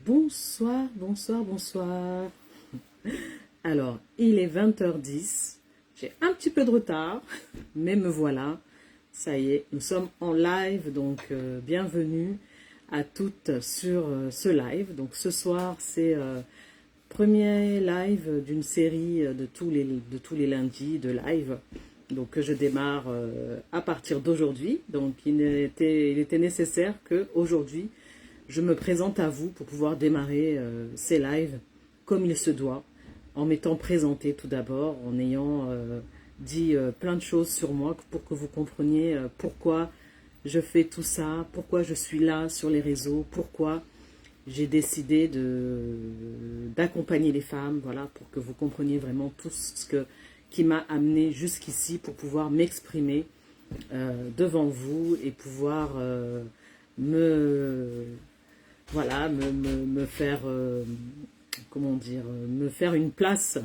Bonsoir, bonsoir, bonsoir. Alors, il est 20h10. J'ai un petit peu de retard, mais me voilà. Ça y est, nous sommes en live, donc bienvenue à toutes sur ce live. Donc ce soir, c'est premier live d'une série de tous les lundis de live. Donc que je démarre à partir d'aujourd'hui. Donc il était nécessaire que aujourd'hui je me présente à vous pour pouvoir démarrer ces lives comme il se doit, en m'étant présenté tout d'abord, en ayant dit plein de choses sur moi pour que vous compreniez pourquoi je fais tout ça, pourquoi je suis là sur les réseaux, pourquoi j'ai décidé d'accompagner les femmes, voilà, pour que vous compreniez vraiment tout qui m'a amené jusqu'ici pour pouvoir m'exprimer devant vous et pouvoir me voilà, me faire, comment dire, me faire une place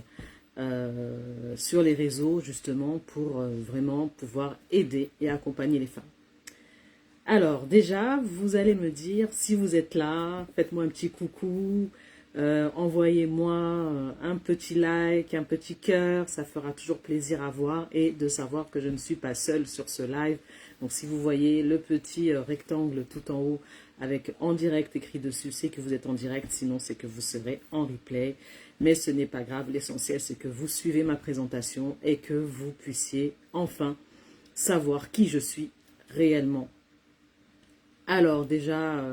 sur les réseaux justement pour vraiment pouvoir aider et accompagner les femmes. Alors déjà, vous allez me dire, si vous êtes là, faites-moi un petit coucou, envoyez-moi un petit like, un petit cœur, ça fera toujours plaisir à voir et de savoir que je ne suis pas seule sur ce live. Donc si vous voyez le petit rectangle tout en haut avec en direct écrit dessus, c'est que vous êtes en direct, sinon c'est que vous serez en replay. Mais ce n'est pas grave, l'essentiel c'est que vous suivez ma présentation et que vous puissiez enfin savoir qui je suis réellement. Alors déjà,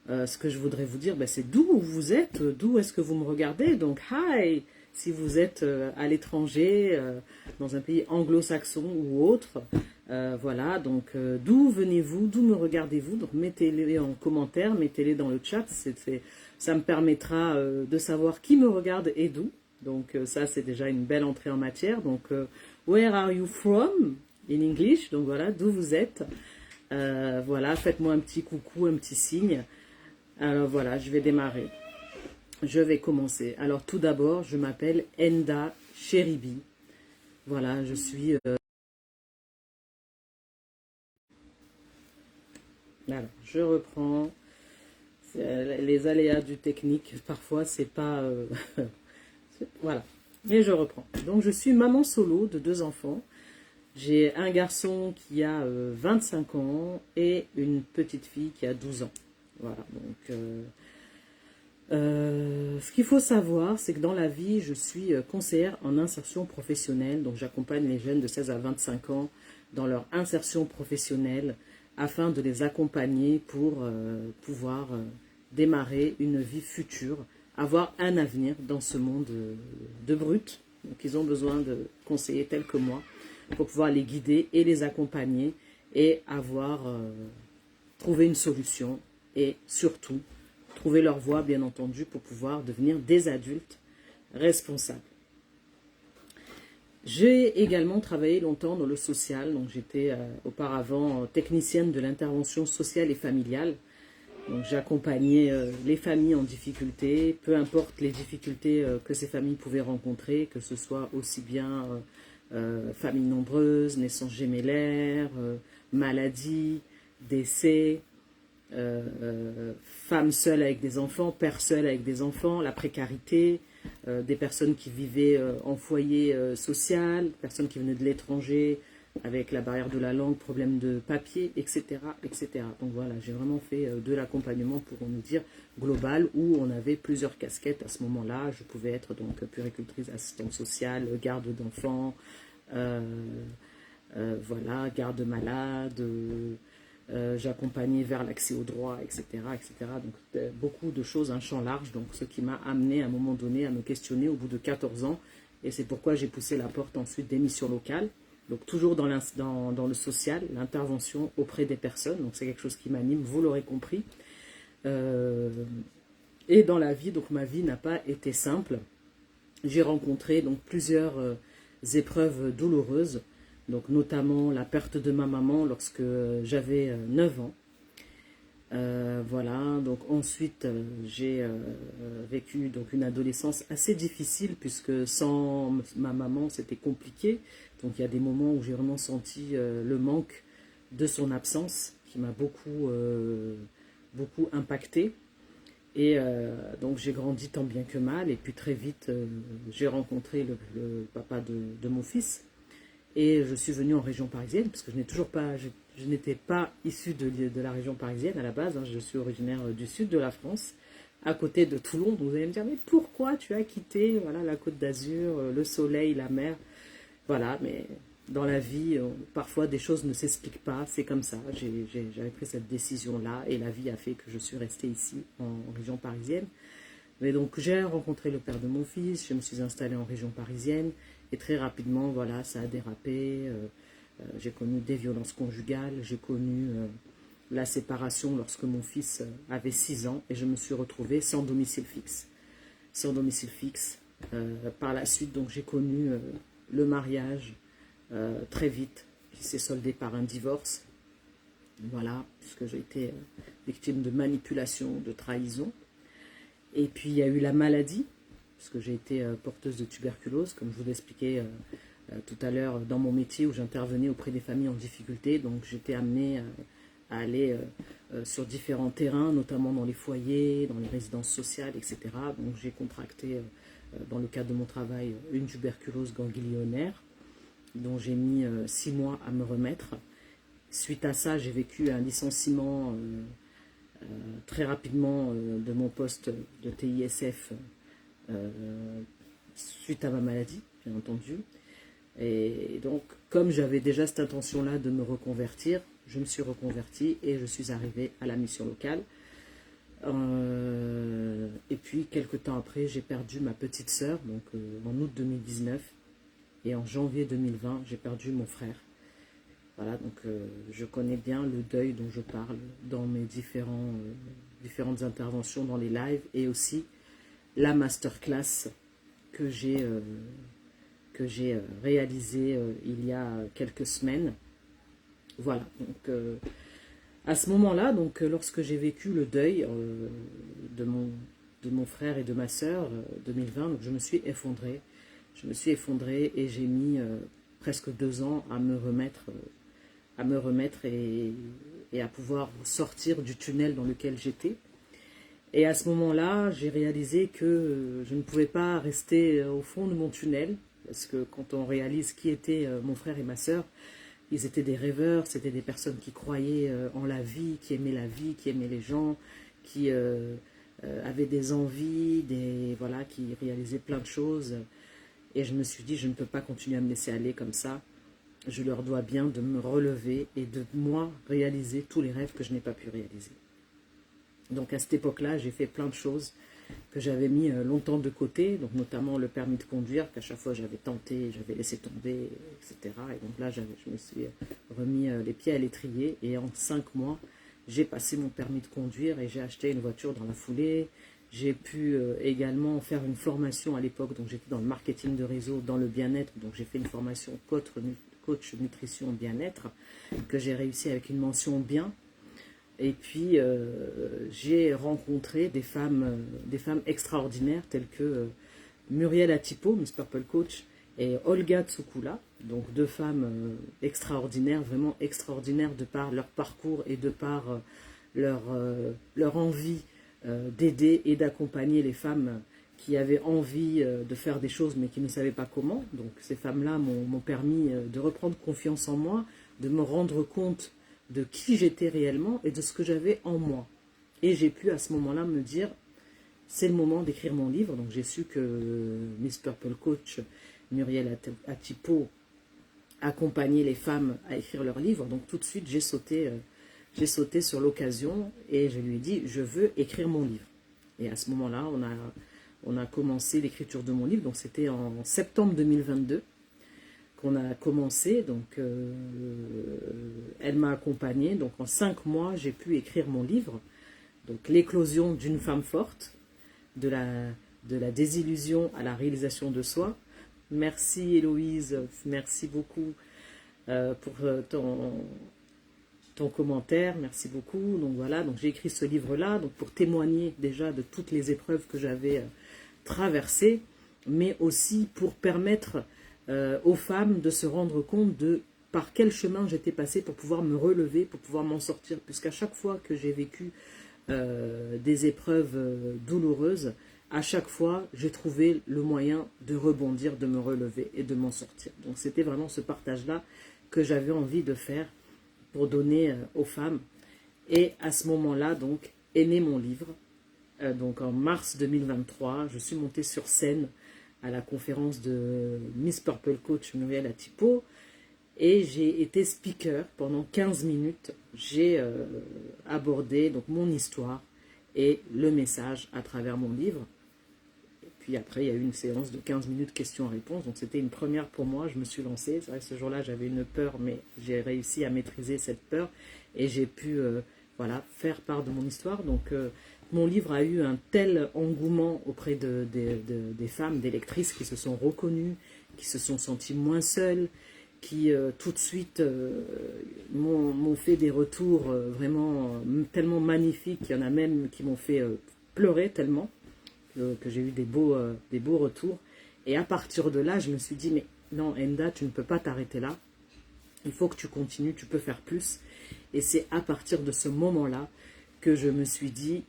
ce que je voudrais vous dire, c'est d'où vous êtes, d'où est-ce que vous me regardez. Donc, hi, si vous êtes à l'étranger, dans un pays anglo-saxon ou autre, voilà, donc d'où venez-vous, d'où me regardez-vous. Donc, mettez-les en commentaire, mettez-les dans le chat, ça me permettra de savoir qui me regarde et d'où. Donc, ça, c'est déjà une belle entrée en matière. Donc, where are you from, in English. Donc, voilà, d'où vous êtes. Voilà, faites-moi un petit coucou, un petit signe. Alors voilà, je vais démarrer. Je vais commencer. Alors tout d'abord, je m'appelle Enda Cheribi. Voilà, je suis... alors, je reprends. Les aléas du technique, parfois, c'est pas... voilà, mais je reprends. Donc, je suis maman solo de 2 enfants. J'ai un garçon qui a 25 ans et une petite fille qui a 12 ans. Voilà, donc... ce qu'il faut savoir, c'est que dans la vie, je suis conseillère en insertion professionnelle. Donc, j'accompagne les jeunes de 16 à 25 ans dans leur insertion professionnelle afin de les accompagner pour pouvoir démarrer une vie future, avoir un avenir dans ce monde de brut. Donc, ils ont besoin de conseillers tels que moi pour pouvoir les guider et les accompagner et avoir trouvé une solution et surtout trouver leur voie, bien entendu, pour pouvoir devenir des adultes responsables. J'ai également travaillé longtemps dans le social, donc j'étais auparavant technicienne de l'intervention sociale et familiale. Donc j'accompagnais les familles en difficulté, peu importe les difficultés que ces familles pouvaient rencontrer, que ce soit aussi bien familles nombreuses, naissances gémellaires, maladies, décès, femmes seules avec des enfants, pères seuls avec des enfants, la précarité, des personnes qui vivaient en foyer social, personnes qui venaient de l'étranger avec la barrière de la langue, problème de papier, etc., etc. Donc voilà, j'ai vraiment fait de l'accompagnement, pour nous dire, global, où on avait plusieurs casquettes à ce moment-là. Je pouvais être donc puéricultrice, assistante sociale, garde d'enfants, voilà, garde malade, j'accompagnais vers l'accès au droit, etc., etc. Donc beaucoup de choses, un champ large, donc ce qui m'a amené à un moment donné à me questionner au bout de 14 ans, et c'est pourquoi j'ai poussé la porte ensuite des missions locales, donc toujours dans le social, l'intervention auprès des personnes, donc c'est quelque chose qui m'anime, vous l'aurez compris. Et dans la vie, donc ma vie n'a pas été simple, j'ai rencontré donc plusieurs épreuves douloureuses, donc notamment la perte de ma maman lorsque j'avais 9 ans. Voilà, donc ensuite j'ai vécu donc une adolescence assez difficile puisque sans ma maman c'était compliqué. Donc il y a des moments où j'ai vraiment senti le manque de son absence qui m'a beaucoup impacté. Et donc j'ai grandi tant bien que mal, et puis très vite j'ai rencontré le papa de mon fils, et je suis venue en région parisienne, parce que je n'étais pas issue de la région parisienne à la base, hein. Je suis originaire du sud de la France, à côté de Toulon. Donc vous allez me dire, mais pourquoi tu as quitté, voilà, la Côte d'Azur, le soleil, la mer? Voilà, mais dans la vie, parfois des choses ne s'expliquent pas, c'est comme ça. J'avais pris cette décision-là, et la vie a fait que je suis restée ici, en région parisienne. Mais donc j'ai rencontré le père de mon fils, je me suis installée en région parisienne, et très rapidement, voilà, ça a dérapé. J'ai connu des violences conjugales, j'ai connu la séparation lorsque mon fils avait 6 ans, et je me suis retrouvée sans domicile fixe. Sans domicile fixe. Par la suite, donc j'ai connu le mariage très vite, qui s'est soldé par un divorce. Voilà, puisque j'ai été victime de manipulation, de trahison. Et puis il y a eu la maladie, parce que j'ai été porteuse de tuberculose, comme je vous l'expliquais tout à l'heure, dans mon métier où j'intervenais auprès des familles en difficulté. Donc j'étais amenée à aller sur différents terrains, notamment dans les foyers, dans les résidences sociales, etc. Donc j'ai contracté, dans le cadre de mon travail, une tuberculose ganglionnaire, dont j'ai mis 6 mois à me remettre. Suite à ça, j'ai vécu un licenciement très rapidement de mon poste de TISF suite à ma maladie, bien entendu. Et donc, comme j'avais déjà cette intention-là de me reconvertir, je me suis reconvertie et je suis arrivée à la mission locale. Et puis, quelques temps après, j'ai perdu ma petite sœur, donc en août 2019. Et en janvier 2020, j'ai perdu mon frère. Voilà, donc je connais bien le deuil dont je parle dans mes différentes interventions dans les lives, et aussi la masterclass que j'ai réalisée il y a quelques semaines. Voilà, donc à ce moment-là, donc lorsque j'ai vécu le deuil de mon frère et de ma sœur 2020, donc je me suis effondrée. Je me suis effondrée et j'ai mis presque 2 ans à me remettre et à pouvoir sortir du tunnel dans lequel j'étais. Et à ce moment-là, j'ai réalisé que je ne pouvais pas rester au fond de mon tunnel, parce que quand on réalise qui étaient mon frère et ma sœur, ils étaient des rêveurs, c'était des personnes qui croyaient en la vie, qui aimaient les gens, qui avaient des envies, voilà, qui réalisaient plein de choses. Et je me suis dit, je ne peux pas continuer à me laisser aller comme ça. Je leur dois bien de me relever et de moi réaliser tous les rêves que je n'ai pas pu réaliser. Donc à cette époque-là, j'ai fait plein de choses que j'avais mis longtemps de côté, donc notamment le permis de conduire, qu'à chaque fois j'avais tenté, j'avais laissé tomber, etc. Et donc là, je me suis remis les pieds à l'étrier, et en 5 mois, j'ai passé mon permis de conduire et j'ai acheté une voiture dans la foulée. J'ai pu également faire une formation à l'époque, donc j'étais dans le marketing de réseau, dans le bien-être, donc j'ai fait une formation coach nutrition bien-être, que j'ai réussi avec une mention bien. Et puis j'ai rencontré des femmes extraordinaires telles que Muriel Atipo, Miss Purple Coach, et Olga Tsoukoula, donc 2 femmes extraordinaires, vraiment extraordinaires de par leur parcours et de par leur envie d'aider et d'accompagner les femmes qui avaient envie de faire des choses mais qui ne savaient pas comment. Donc ces femmes-là m'ont permis de reprendre confiance en moi, de me rendre compte de qui j'étais réellement et de ce que j'avais en moi. Et j'ai pu à ce moment-là me dire, c'est le moment d'écrire mon livre. Donc j'ai su que Miss Purple Coach, Muriel Atipo, accompagnait les femmes à écrire leur livre. Donc tout de suite, j'ai sauté sur l'occasion et je lui ai dit, je veux écrire mon livre. Et à ce moment-là, on a commencé l'écriture de mon livre. Donc c'était en septembre 2022 qu'on a commencé. Donc elle m'a accompagnée. Donc en 5 mois, j'ai pu écrire mon livre. Donc l'éclosion d'une femme forte, de la désillusion à la réalisation de soi. Merci Héloïse, merci beaucoup pour ton commentaire, merci beaucoup. Donc voilà, donc j'ai écrit ce livre-là donc pour témoigner déjà de toutes les épreuves que j'avais traversées, mais aussi pour permettre aux femmes de se rendre compte de par quel chemin j'étais passée pour pouvoir me relever, pour pouvoir m'en sortir, puisqu'à chaque fois que j'ai vécu des épreuves douloureuses, à chaque fois, j'ai trouvé le moyen de rebondir, de me relever et de m'en sortir. Donc c'était vraiment ce partage-là que j'avais envie de faire pour donner aux femmes. Et à ce moment-là, donc, est né mon livre. Donc en mars 2023, je suis montée sur scène à la conférence de Miss Purple Coach Muriel Atipo et j'ai été speaker pendant 15 minutes. J'ai abordé donc mon histoire et le message à travers mon livre. Et puis après, il y a eu une séance de 15 minutes questions-réponses. Donc c'était une première pour moi, je me suis lancée. C'est vrai que ce jour-là, j'avais une peur, mais j'ai réussi à maîtriser cette peur et j'ai pu voilà, faire part de mon histoire. Donc mon livre a eu un tel engouement auprès des femmes, des lectrices qui se sont reconnues, qui se sont senties moins seules, qui tout de suite m'ont fait des retours vraiment tellement magnifiques. Il y en a même qui m'ont fait pleurer tellement que j'ai eu des beaux retours. Et à partir de là, je me suis dit, mais non, Enda, tu ne peux pas t'arrêter là. Il faut que tu continues, tu peux faire plus. Et c'est à partir de ce moment-là que je me suis dit,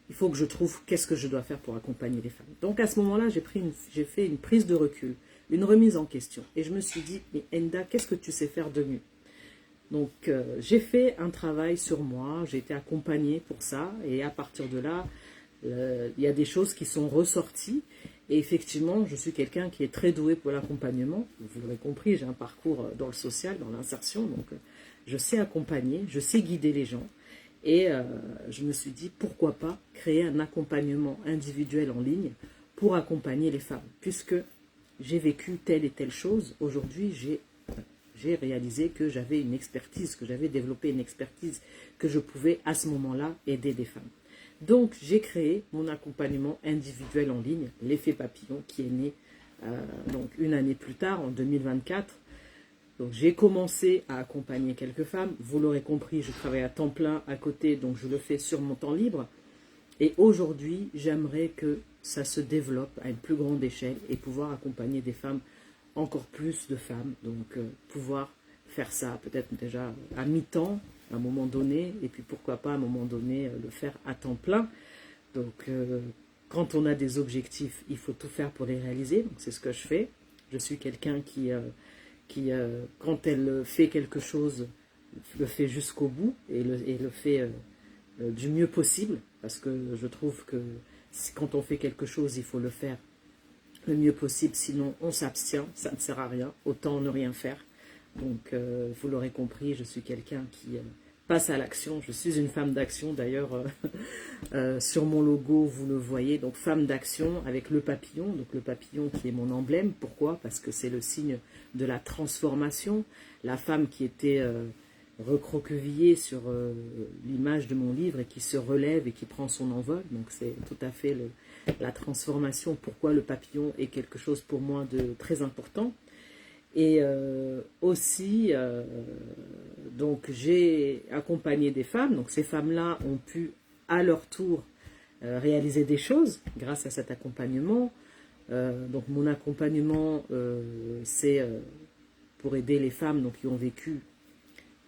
il faut que je trouve qu'est-ce que je dois faire pour accompagner les femmes. Donc à ce moment-là, j'ai fait une prise de recul, une remise en question. Et je me suis dit, mais Enda, qu'est-ce que tu sais faire de mieux? Donc j'ai fait un travail sur moi, j'ai été accompagnée pour ça. Et à partir de là, il y a des choses qui sont ressorties. Et effectivement, je suis quelqu'un qui est très doué pour l'accompagnement. Vous l'aurez compris, j'ai un parcours dans le social, dans l'insertion. Donc je sais accompagner, je sais guider les gens. Et je me suis dit, pourquoi pas créer un accompagnement individuel en ligne pour accompagner les femmes. Puisque j'ai vécu telle et telle chose, aujourd'hui j'ai réalisé que j'avais une expertise, que j'avais développé une expertise, que je pouvais à ce moment-là aider des femmes. Donc j'ai créé mon accompagnement individuel en ligne, l'effet papillon, qui est né donc une année plus tard, en 2024. Donc j'ai commencé à accompagner quelques femmes. Vous l'aurez compris, je travaille à temps plein à côté, donc je le fais sur mon temps libre. Et aujourd'hui, j'aimerais que ça se développe à une plus grande échelle et pouvoir accompagner des femmes, encore plus de femmes. Donc pouvoir faire ça peut-être déjà à mi-temps, à un moment donné, et puis pourquoi pas à un moment donné le faire à temps plein. Donc quand on a des objectifs, il faut tout faire pour les réaliser. Donc c'est ce que je fais. Je suis quelqu'un qui quand elle fait quelque chose, le fait jusqu'au bout et le fait du mieux possible, parce que je trouve que quand on fait quelque chose, il faut le faire le mieux possible, sinon on s'abstient, ça ne sert à rien, autant ne rien faire. Donc vous l'aurez compris, je suis quelqu'un qui passe à l'action, je suis une femme d'action, d'ailleurs sur mon logo vous le voyez, donc femme d'action avec le papillon, donc le papillon qui est mon emblème. Pourquoi? Parce que c'est le signe de la transformation, la femme qui était recroquevillée sur l'image de mon livre et qui se relève et qui prend son envol, donc c'est tout à fait la transformation. Pourquoi le papillon est quelque chose pour moi de très important. Et aussi, donc j'ai accompagné des femmes, donc ces femmes-là ont pu à leur tour réaliser des choses grâce à cet accompagnement. Donc mon accompagnement, c'est pour aider les femmes donc, qui ont vécu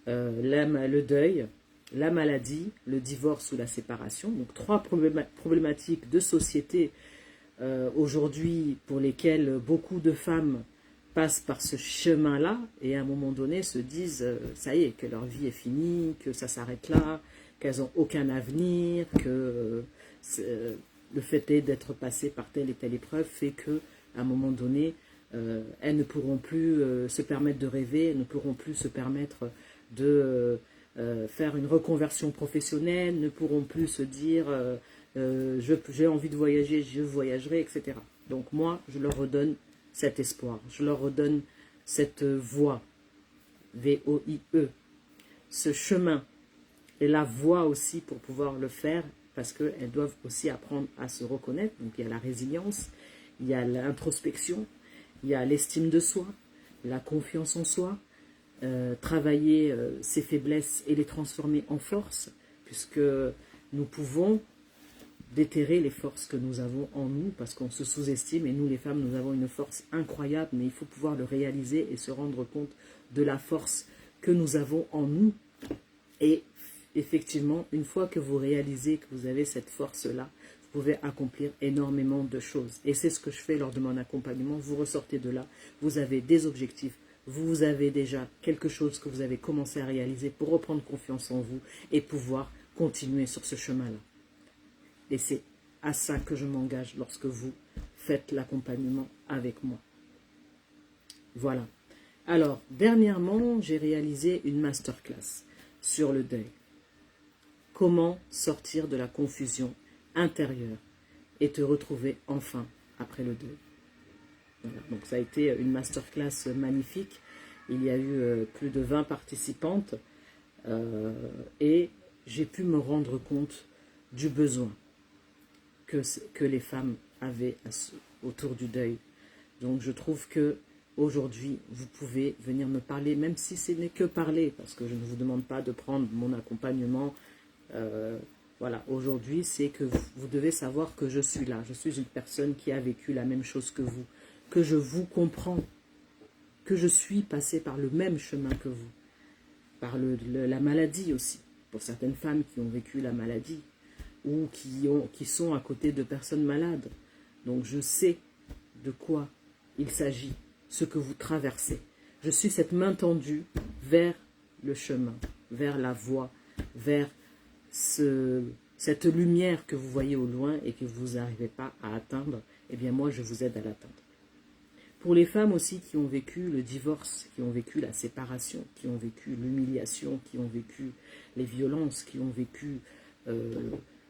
le deuil, la maladie, le divorce ou la séparation. Donc 3 problématiques de société aujourd'hui pour lesquelles beaucoup de femmes passent par ce chemin-là et à un moment donné se disent ça y est, que leur vie est finie, que ça s'arrête là, qu'elles n'ont aucun avenir, que le fait d'être passées par telle et telle épreuve fait que à un moment donné, elles ne pourront plus se permettre de rêver, elles ne pourront plus se permettre de faire une reconversion professionnelle, ne pourront plus se dire j'ai envie de voyager, je voyagerai, etc. Donc moi, je leur redonne cet espoir, je leur redonne cette voie, V-O-I-E, ce chemin et la voie aussi pour pouvoir le faire, parce qu'elles doivent aussi apprendre à se reconnaître. Donc il y a la résilience, il y a l'introspection, il y a l'estime de soi, la confiance en soi, travailler ses faiblesses et les transformer en force, puisque nous pouvons déterrer les forces que nous avons en nous, parce qu'on se sous-estime, et nous les femmes, nous avons une force incroyable, mais il faut pouvoir le réaliser et se rendre compte de la force que nous avons en nous, et effectivement, une fois que vous réalisez que vous avez cette force-là, vous pouvez accomplir énormément de choses. Et c'est ce que je fais lors de mon accompagnement. Vous ressortez de là, vous avez des objectifs, vous avez déjà quelque chose que vous avez commencé à réaliser pour reprendre confiance en vous et pouvoir continuer sur ce chemin-là. Et c'est à ça que je m'engage lorsque vous faites l'accompagnement avec moi. Voilà. Alors, dernièrement, j'ai réalisé une masterclass sur le deuil. Comment sortir de la confusion intérieure et te retrouver enfin après le deuil. Voilà. Donc ça a été une masterclass magnifique. Il y a eu plus de 20 participantes et j'ai pu me rendre compte du besoin que les femmes avaient autour du deuil. Donc je trouve que aujourd'hui, vous pouvez venir me parler, même si ce n'est que parler, parce que je ne vous demande pas de prendre mon accompagnement. Voilà, aujourd'hui, c'est que vous devez savoir que je suis là. Je suis une personne qui a vécu la même chose que vous, que je vous comprends, que je suis passée par le même chemin que vous, par la maladie aussi, pour certaines femmes qui ont vécu la maladie ou qui sont à côté de personnes malades. Donc je sais de quoi il s'agit, ce que vous traversez. Je suis cette main tendue vers le chemin, vers la voie, vers cette lumière que vous voyez au loin et que vous n'arrivez pas à atteindre. Eh bien moi je vous aide à l'atteindre. Pour les femmes aussi qui ont vécu le divorce, qui ont vécu la séparation, qui ont vécu l'humiliation, qui ont vécu les violences, qui ont vécu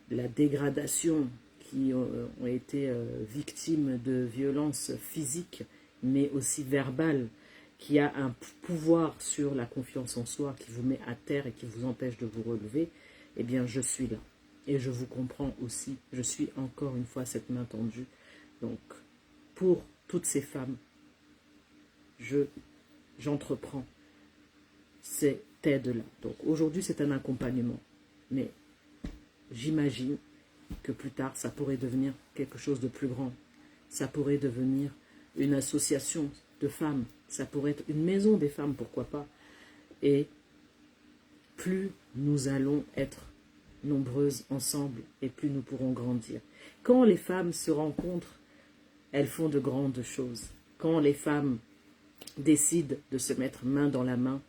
la dégradation, qui ont été victimes de violences physiques, mais aussi verbales, qui a un pouvoir sur la confiance en soi, qui vous met à terre et qui vous empêche de vous relever, eh bien je suis là. Et je vous comprends aussi, je suis encore une fois cette main tendue. Donc, pour toutes ces femmes, j'entreprends cette aide-là. Donc aujourd'hui, c'est un accompagnement. Mais j'imagine que plus tard, ça pourrait devenir quelque chose de plus grand. Ça pourrait devenir une association de femmes. Ça pourrait être une maison des femmes, pourquoi pas. Et plus nous allons être nombreuses ensemble et plus nous pourrons grandir. Quand les femmes se rencontrent, elles font de grandes choses. Quand les femmes décident de se mettre main dans la main,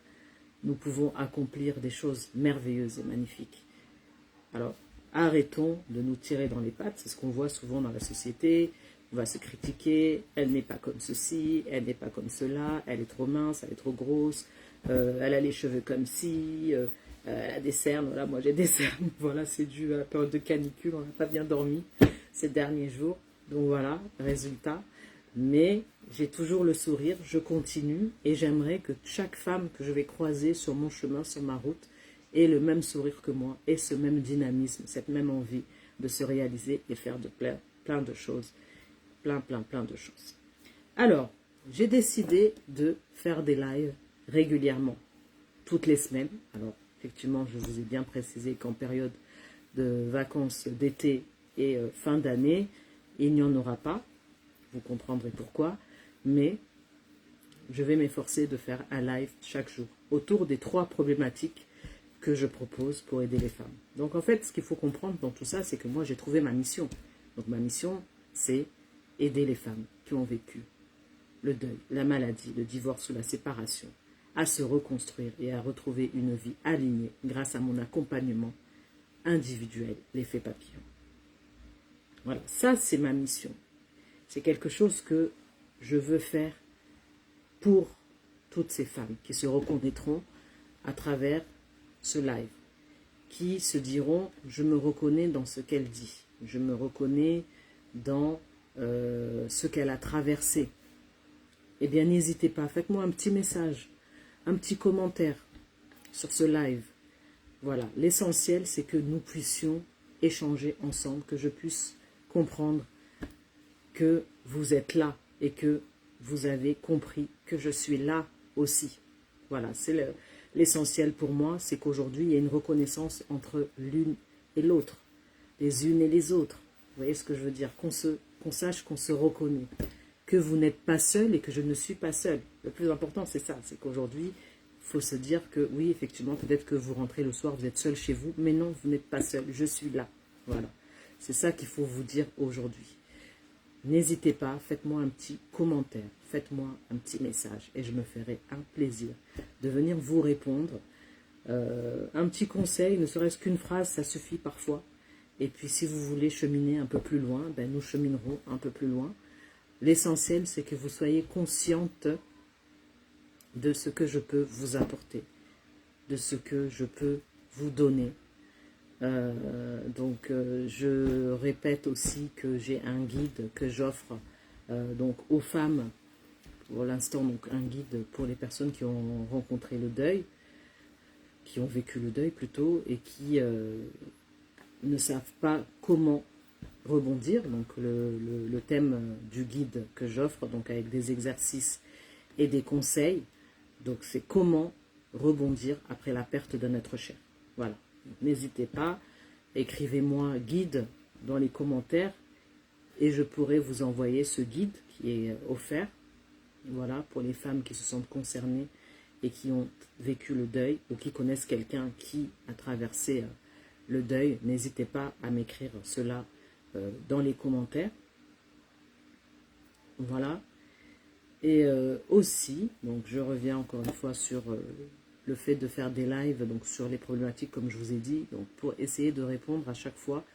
nous pouvons accomplir des choses merveilleuses et magnifiques. Alors, arrêtons de nous tirer dans les pattes, c'est ce qu'on voit souvent dans la société. On va se critiquer, elle n'est pas comme ceci, elle n'est pas comme cela, elle est trop mince, elle est trop grosse, elle a les cheveux comme ci, elle a des cernes, voilà, moi j'ai des cernes, voilà, c'est dû à la période de canicule, on n'a pas bien dormi ces derniers jours, donc voilà, résultat. Mais j'ai toujours le sourire, je continue et j'aimerais que chaque femme que je vais croiser sur mon chemin, sur ma route, ait le même sourire que moi, ait ce même dynamisme, cette même envie de se réaliser et faire plein de choses, plein de choses. Alors, j'ai décidé de faire des lives régulièrement, toutes les semaines. Alors, effectivement, je vous ai bien précisé qu'en période de vacances d'été et fin d'année, il n'y en aura pas. Vous comprendrez pourquoi, mais je vais m'efforcer de faire un live chaque jour autour des 3 problématiques que je propose pour aider les femmes. Donc en fait, ce qu'il faut comprendre dans tout ça, c'est que moi j'ai trouvé ma mission. Donc ma mission, c'est aider les femmes qui ont vécu le deuil, la maladie, le divorce ou la séparation, à se reconstruire et à retrouver une vie alignée grâce à mon accompagnement individuel, l'effet papillon. Voilà, ça c'est ma mission. C'est quelque chose que je veux faire pour toutes ces femmes qui se reconnaîtront à travers ce live, qui se diront « je me reconnais dans ce qu'elle dit, je me reconnais dans ce qu'elle a traversé ». Eh bien, n'hésitez pas, faites-moi un petit message, un petit commentaire sur ce live. Voilà, l'essentiel, c'est que nous puissions échanger ensemble, que je puisse comprendre que vous êtes là et que vous avez compris que je suis là aussi. Voilà, c'est l'essentiel pour moi, c'est qu'aujourd'hui, il y a une reconnaissance entre l'une et l'autre, les unes et les autres. Vous voyez ce que je veux dire? Qu'on sache qu'on se reconnaît, que vous n'êtes pas seul et que je ne suis pas seul. Le plus important, c'est ça, c'est qu'aujourd'hui, faut se dire que oui, effectivement, peut-être que vous rentrez le soir, vous êtes seul chez vous, mais non, vous n'êtes pas seul, je suis là. Voilà, c'est ça qu'il faut vous dire aujourd'hui. N'hésitez pas, faites-moi un petit commentaire, faites-moi un petit message et je me ferai un plaisir de venir vous répondre. Un petit conseil, ne serait-ce qu'une phrase, ça suffit parfois. Et puis si vous voulez cheminer un peu plus loin, ben, nous cheminerons un peu plus loin. L'essentiel, c'est que vous soyez consciente de ce que je peux vous apporter, de ce que je peux vous donner. Je répète aussi que j'ai un guide que j'offre donc aux femmes, pour l'instant, donc un guide pour les personnes qui ont rencontré le deuil, qui ont vécu le deuil plutôt, et qui ne savent pas comment rebondir. Donc le thème du guide que j'offre, donc avec des exercices et des conseils, donc c'est comment rebondir après la perte d'un être cher. Voilà. N'hésitez pas, écrivez-moi guide dans les commentaires et je pourrai vous envoyer ce guide qui est offert, voilà, pour les femmes qui se sentent concernées et qui ont vécu le deuil ou qui connaissent quelqu'un qui a traversé le deuil. N'hésitez pas à m'écrire cela dans les commentaires. Voilà. Et aussi, donc je reviens encore une fois sur le fait de faire des lives donc sur les problématiques comme je vous ai dit, donc pour essayer de répondre à chaque fois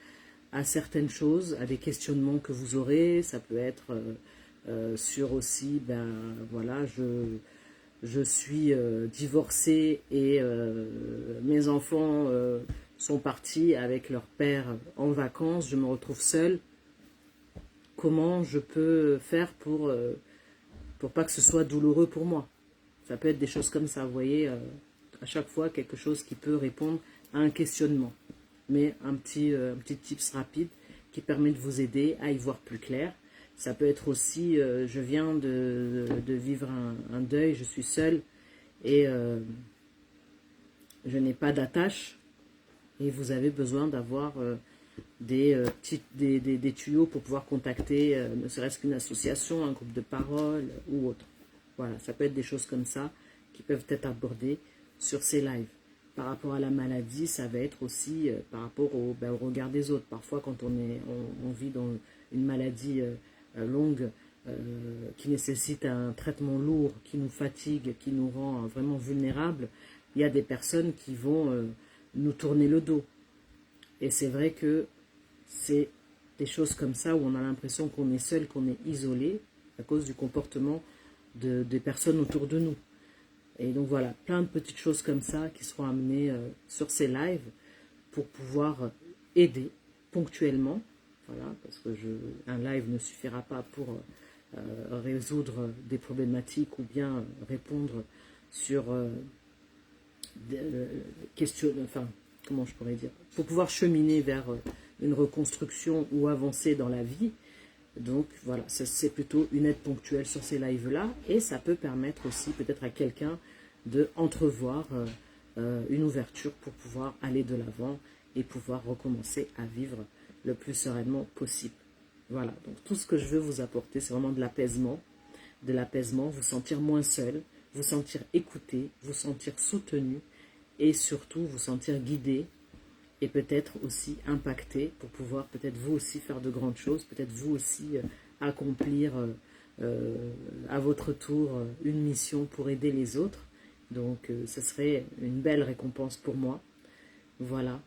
à certaines choses, à des questionnements que vous aurez. Ça peut être sur aussi, ben voilà, je suis divorcée et mes enfants sont partis avec leur père en vacances, je me retrouve seule. Comment je peux faire pour pas que ce soit douloureux pour moi? Ça peut être des choses comme ça, vous voyez, à chaque fois quelque chose qui peut répondre à un questionnement. Mais un petit tips rapide qui permet de vous aider à y voir plus clair. Ça peut être aussi, je viens de vivre un deuil, je suis seule et je n'ai pas d'attache. Et vous avez besoin d'avoir des tuyaux pour pouvoir contacter, ne serait-ce qu'une association, un groupe de parole ou autre. Voilà, ça peut être des choses comme ça qui peuvent être abordées sur ces lives. Par rapport à la maladie, ça va être aussi par rapport au regard des autres. Parfois, quand on vit dans une maladie longue, qui nécessite un traitement lourd, qui nous fatigue, qui nous rend vraiment vulnérables, il y a des personnes qui vont nous tourner le dos. Et c'est vrai que c'est des choses comme ça où on a l'impression qu'on est seul, qu'on est isolé à cause du comportement des personnes autour de nous. Et donc voilà, plein de petites choses comme ça qui seront amenées sur ces lives pour pouvoir aider ponctuellement. Voilà, parce que un live ne suffira pas pour résoudre des problématiques ou bien répondre sur questions, enfin, comment je pourrais dire, pour pouvoir cheminer vers une reconstruction ou avancer dans la vie. Donc voilà, c'est plutôt une aide ponctuelle sur ces lives-là, et ça peut permettre aussi peut-être à quelqu'un de entrevoir une ouverture pour pouvoir aller de l'avant et pouvoir recommencer à vivre le plus sereinement possible. Voilà, donc tout ce que je veux vous apporter, c'est vraiment de l'apaisement, vous sentir moins seul, vous sentir écouté, vous sentir soutenu et surtout vous sentir guidé et peut-être aussi impacté pour pouvoir peut-être vous aussi faire de grandes choses, peut-être vous aussi accomplir à votre tour une mission pour aider les autres. Donc ce serait une belle récompense pour moi. Voilà.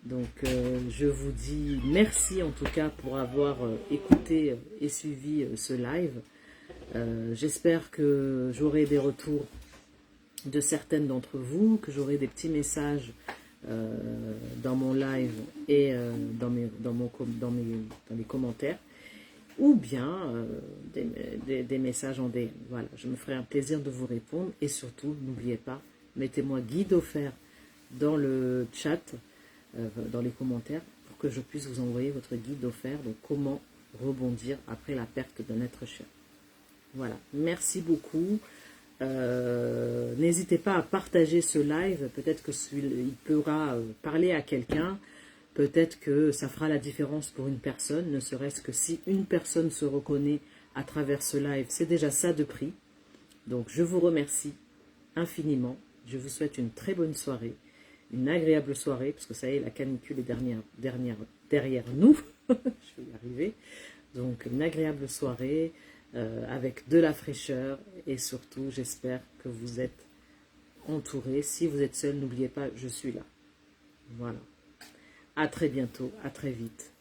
Donc je vous dis merci en tout cas pour avoir écouté et suivi ce live. J'espère que j'aurai des retours de certaines d'entre vous, que j'aurai des petits messages dans mon live et dans les commentaires, ou bien des messages en DM. Voilà, je me ferai un plaisir de vous répondre et surtout, n'oubliez pas, mettez-moi guide offert dans le chat, dans les commentaires, pour que je puisse vous envoyer votre guide offert de comment rebondir après la perte d'un être cher. Voilà, merci beaucoup. N'hésitez pas à partager ce live, peut-être qu'il pourra parler à quelqu'un, peut-être que ça fera la différence pour une personne, ne serait-ce que si une personne se reconnaît à travers ce live, c'est déjà ça de prix. Donc je vous remercie infiniment Je vous souhaite une très bonne soirée, une agréable soirée, parce que ça y est, la canicule est derrière nous. Je vais y arriver. Donc, une agréable soirée avec de la fraîcheur et surtout, j'espère que vous êtes entourés. Si vous êtes seul, n'oubliez pas, je suis là. Voilà. À très bientôt, à très vite.